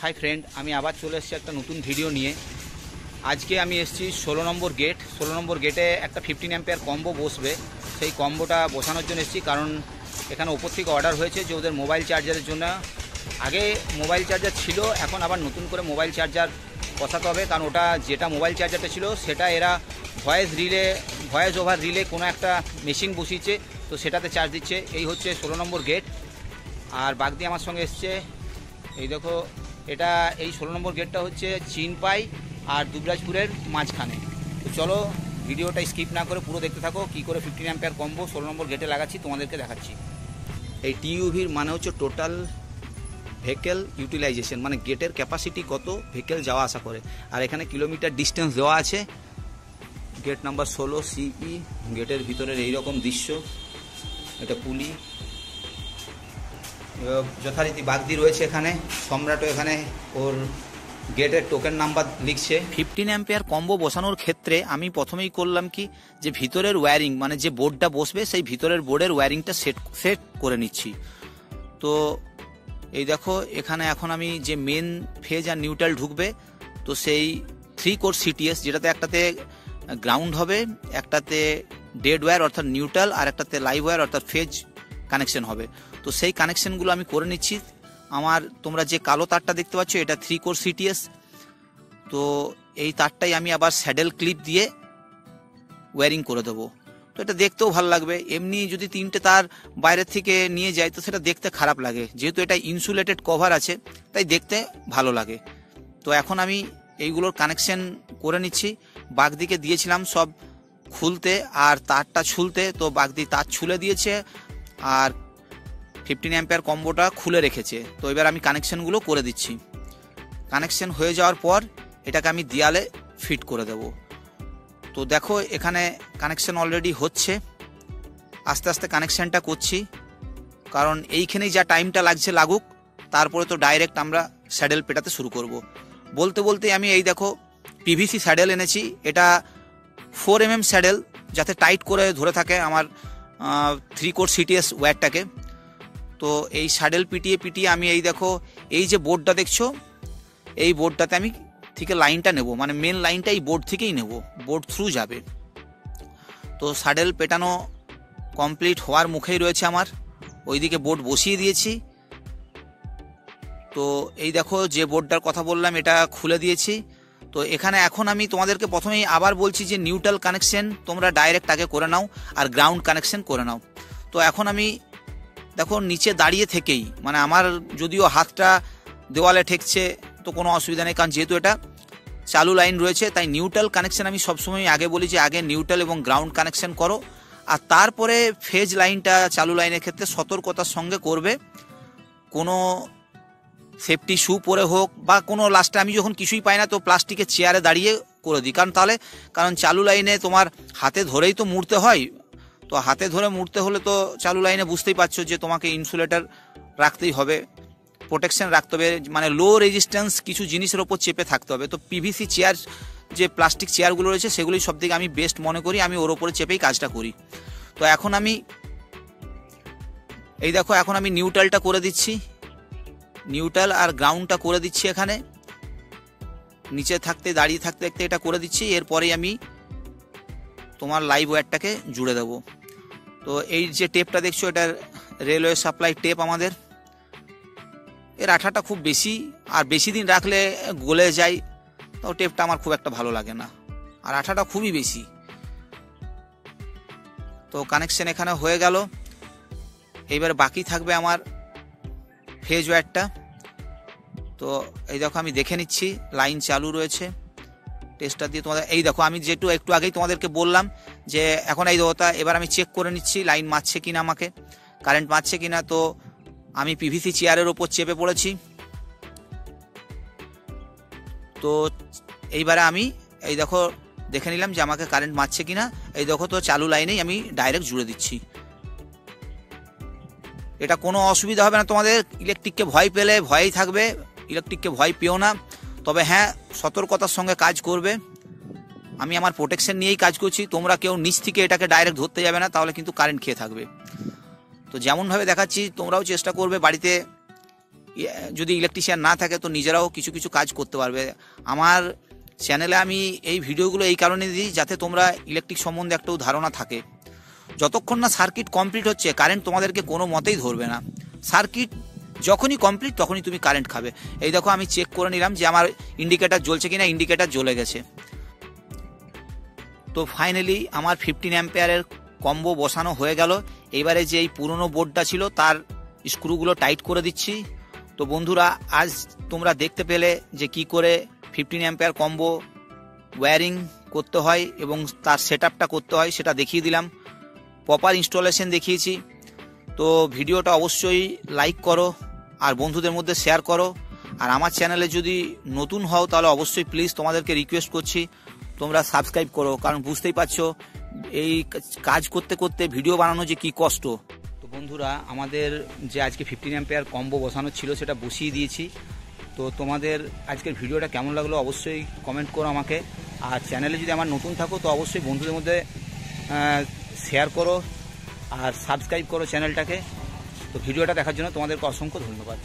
Hi friend, আমি আবার চলে এসেছি একটা নতুন ভিডিও নিয়ে। আজকে আমি এসেছি 16 নম্বর গেট। 16 নম্বর গেটে একটা 15 অ্যাম্পিয়ার কম্বো বসবে। সেই কম্বোটা বসানোর জন্য এসেছি, কারণ এখানে ওপর থেকে অর্ডার হয়েছে যে ওদের মোবাইল চার্জারের জন্য। আগে মোবাইল চার্জার ছিল, এখন আবার নতুন করে মোবাইল চার্জার বসাতে হবে, কারণ ওটা যেটা মোবাইল চার্জারটা ছিল সেটা এরা ভয়েস ওভার রিলে কোনো একটা মেশিন বসিয়েছে, তো সেটাতে চার্জ দিচ্ছে। এই হচ্ছে 16 নম্বর গেট। আর বাগদি আমার সঙ্গে এসছে, এই দেখো, এটা এই 16 নম্বর গেটটা হচ্ছে চিনপাই আর দুবরাজপুরের মাঝখানে। তো চলো ভিডিওটা স্কিপ না করে পুরো দেখতে থাকো, কী করে 15 অ্যাম্পিয়ার কম্বো 16 নম্বর গেটে লাগাচ্ছি তোমাদেরকে দেখাচ্ছি। এই টিইউভির মানে হচ্ছে টোটাল ভেহিকেল ইউটিলাইজেশন, মানে গেটের ক্যাপাসিটি কত ভেহিকেল যাওয়া আসা করে। আর এখানে কিলোমিটার ডিস্টেন্স দেওয়া আছে। গেট নাম্বার 16 সিই। গেটের ভিতরের এইরকম দৃশ্য, এটা পুলি, যথারীতি বাগদি রয়েছে এখানে, সম্রাটও এখানে ওর গেটের টোকেন নাম্বার লিখছে। 15 অ্যাম্পিয়ার কম্বো বসানোর ক্ষেত্রে আমি প্রথমেই করলাম কি, যে ভিতরের ওয়্যারিং মানে যে বোর্ডটা বসবে সেই ভিতরের বোর্ডের ওয়্যারিংটা সেট করে নিচ্ছি। তো এই দেখো, এখানে এখন আমি যে মেন ফেজ আর নিউট্রাল ঢুকবে, তো সেই 3 কোর সিটিএস, যেটাতে একটাতে গ্রাউন্ড হবে, একটাতে ডেড ওয়্যার অর্থাৎ নিউট্রাল, আর একটাতে লাইভ ওয়্যার অর্থাৎ ফেজ কানেকশন হবে। তো সেই কানেকশনগুলো আমি করে নিচ্ছি। আমার তোমরা যে কালো তারটা দেখতে পাচ্ছ, এটা 3 কোর সিটিএস। তো এই তারটাই আমি আবার স্যাডেল ক্লিপ দিয়ে ওয়্যারিং করে দেবো। তো এটা দেখতেও ভালো লাগবে। এমনি যদি 3টে তার বাইরের থেকে নিয়ে যায় তো সেটা দেখতে খারাপ লাগে, যেহেতু এটা ইনসুলেটেড কভার আছে তাই দেখতে ভালো লাগে। তো এখন আমি এইগুলোর কানেকশন করে নিচ্ছি। বাগদিকে দিয়েছিলাম সব খুলতে আর তারটা ছুলতে, তো বাগদি তার ছুলে দিয়েছে আর 15 অ্যাম্পিয়ার কম্বোটা খুলে রেখেছে। তো এবার আমি কানেকশনগুলো করে দিচ্ছি। কানেকশন হয়ে যাওয়ার পর এটাকে আমি দেয়ালে ফিট করে দেব। তো দেখো, এখানে কানেকশন অলরেডি হচ্ছে, আস্তে আস্তে কানেকশনটা করছি, কারণ এইখানেই যা টাইমটা লাগছে লাগুক, তারপরে তো ডাইরেক্ট আমরা স্যাডেল পেটাতে শুরু করব। বলতে বলতে আমি এই দেখো পিভিসি স্যাডেল এনেছি। এটা 4 mm স্যাডেল, যাতে টাইট করে ধরে থাকে আমার 3 কোর সিটিএস ওয়্যারটাকে। তো এই স্যাডেল পিটিয়ে পিটিয়ে আমি এই দেখো, এই যে বোর্ডটা দেখছো, এই বোর্ডটাতে আমি থেকে লাইনটা নেব, মানে মেন লাইনটা এই বোর্ড থেকেই নেব, বোর্ড থ্রু যাবে। তো স্যাডেল পেটানো কমপ্লিট হওয়ার মুখেই রয়েছে আমার। ওইদিকে বোর্ড বসিয়ে দিয়েছি। তো এই দেখো, যে বোর্ডটার কথা বললাম এটা খুলে দিয়েছি। তো এখানে এখন আমি তোমাদেরকে প্রথমেই আবার বলছি যে নিউট্রাল কানেকশন তোমরা ডাইরেক্ট আগে করে নাও আর গ্রাউন্ড কানেকশন করে নাও। তো এখন আমি দেখো নিচে দাঁড়িয়ে থেকেই, মানে আমার যদিও হাতটা দেওয়ালে ঠেকছে তো কোনো অসুবিধা নেই, কারণ যেহেতু এটা চালু লাইন রয়েছে, তাই নিউট্রাল কানেকশন আমি সবসময় আগে বলি যে আগে নিউট্রাল এবং গ্রাউন্ড কানেকশন করো, আর তারপরে ফেজ লাইনটা চালু লাইনের ক্ষেত্রে সতর্কতার সঙ্গে করবে। কোনো সেফটি শু পরে হোক বা কোনো, লাস্টে আমি যখন কিছুই পাই না তো প্লাস্টিকের চেয়ারে দাঁড়িয়ে করে দিই, কারণ চালু লাইনে তোমার হাতে ধরেই তো মুড়তে হয়। তো হাতে ধরে মুড়তে হলে তো চালু লাইনে বুঝতেই পারছো যে তোমাকে ইনসুলেটর রাখতেই হবে, প্রোটেকশন রাখতে হবে, মানে লো রেজিস্ট্যান্স কিছু জিনিসের ওপর চেপে থাকতে হবে। তো পিভিসি চেয়ার, যে প্লাস্টিক চেয়ারগুলো রয়েছে সেগুলোই সব থেকে আমি বেস্ট মনে করি, আমি ওর ওপরে চেপেই কাজটা করি। তো এখন আমি এই দেখো, এখন আমি নিউট্রালটা করে দিচ্ছি, নিউট্রাল আর গ্রাউন্ডটা করে দিচ্ছি। এখানে নিচে থাকতে দাঁড়িয়ে থাকতে থাকতে এটা করে দিচ্ছি। এরপরেই আমি তোমার লাইভ ওয়্যারটাকে জুড়ে দেবো। তো এই যে টেপটা দেখছো, এটা রেলওয়ে সাপ্লাই টেপ আমাদের। এর আঠাটা খুব বেশি, আর বেশি দিন রাখলে গলে যায়, তো টেপটা আমার খুব একটা ভালো লাগে না, আর আঠাটা খুবই বেশি। তো কানেকশন এখানে হয়ে গেল। এইবার বাকি থাকবে আমার ফেজ ওয়্যারটা। তো এই দেখো, আমি দেখে নিচ্ছি লাইন চালু রয়েছে টেস্টার দিয়ে তোমাদের। এই দেখো, আমি যেটু একটু আগেই তোমাদেরকে বললাম যে এখন এই দেওয়াটা, এবার আমি চেক করে নিচ্ছি লাইন মারছে কিনা, আমাকে কারেন্ট মারছে কিনা। তো আমি পিভিসি চেয়ারের ওপর চেপে পড়েছি। তো এইবারে আমি এই দেখো দেখে নিলাম যে আমাকে কারেন্ট মারছে কিনা। এই দেখো, তো চালু লাইনেই আমি ডাইরেক্ট জুড়ে দিচ্ছি। এটা কোনো অসুবিধা হবে না তোমাদের। ইলেকট্রিককে ভয় পেলে ভয়ই থাকবে, ইলেকট্রিককে ভয় পেও না। তবে হ্যাঁ, সতর্কতার সঙ্গে কাজ করবে। আমি আমার প্রোটেকশন নিয়েই কাজ করছি, তোমরা কেউ নিচ থেকে এটাকে ডাইরেক্ট ধরতে যাবে না, তাহলে কিন্তু কারেন্ট খেয়ে থাকবে। তো যেমনভাবে দেখাচ্ছি তোমরাও চেষ্টা করবে বাড়িতে যদি ইলেকট্রিশিয়ান না থাকে তো নিজেরাও কিছু কিছু কাজ করতে পারবে। আমার চ্যানেলে আমি এই ভিডিওগুলো এই কারণে দিই যাতে তোমরা ইলেকট্রিক সম্বন্ধে একটু ধারণা থাকে। যতক্ষণ না সার্কিট কমপ্লিট হচ্ছে কারেন্ট তোমাদেরকে কোনো মতেই ধরবে না। সার্কিট যখনই কমপ্লিট তখনই তুমি কারেন্ট খাবে। এই দেখো আমি চেক করে নিলাম যে আমার ইন্ডিকেটার জ্বলছে কিনা, ইন্ডিকেটার জ্বলে গেছে। তো ফাইনালি আমার 15 অ্যাম্পিয়ারের কম্বো বসানো হয়ে গেল। এবারে যে এই পুরনো বোর্ডটা ছিল তার স্ক্রুগুলো টাইট করে দিচ্ছি। তো বন্ধুরা আজ তোমরা দেখতে পেলে যে কি করে 15 অ্যাম্পিয়ার কম্বো ওয়্যারিং করতে হয় এবং তার সেটআপটা করতে হয় সেটা দেখিয়ে দিলাম, প্রপার ইনস্টলেশন দেখিয়েছি। তো ভিডিওটা অবশ্যই লাইক করো আর বন্ধুদের মধ্যে শেয়ার করো। আর আমার চ্যানেলে যদি নতুন হও তাহলে অবশ্যই প্লিজ তোমাদেরকে রিকোয়েস্ট করছি তোমরা সাবস্ক্রাইব করো, কারণ বুঝতেই পারছো এই কাজ করতে করতে ভিডিও বানানো যে কি কষ্ট। তো বন্ধুরা আমাদের যে আজকে 15 অ্যাম্পিয়ার কম্বো বসানো ছিল সেটা বসিয়ে দিয়েছি। তো তোমাদের আজকের ভিডিওটা কেমন লাগলো অবশ্যই কমেন্ট করো আমাকে। আর চ্যানেলে যদি আমার নতুন থাকো তো অবশ্যই বন্ধুদের মধ্যে শেয়ার করো আর সাবস্ক্রাইব করো চ্যানেলটাকে। তো ভিডিওটা দেখার জন্য তোমাদেরকে অসংখ্য ধন্যবাদ।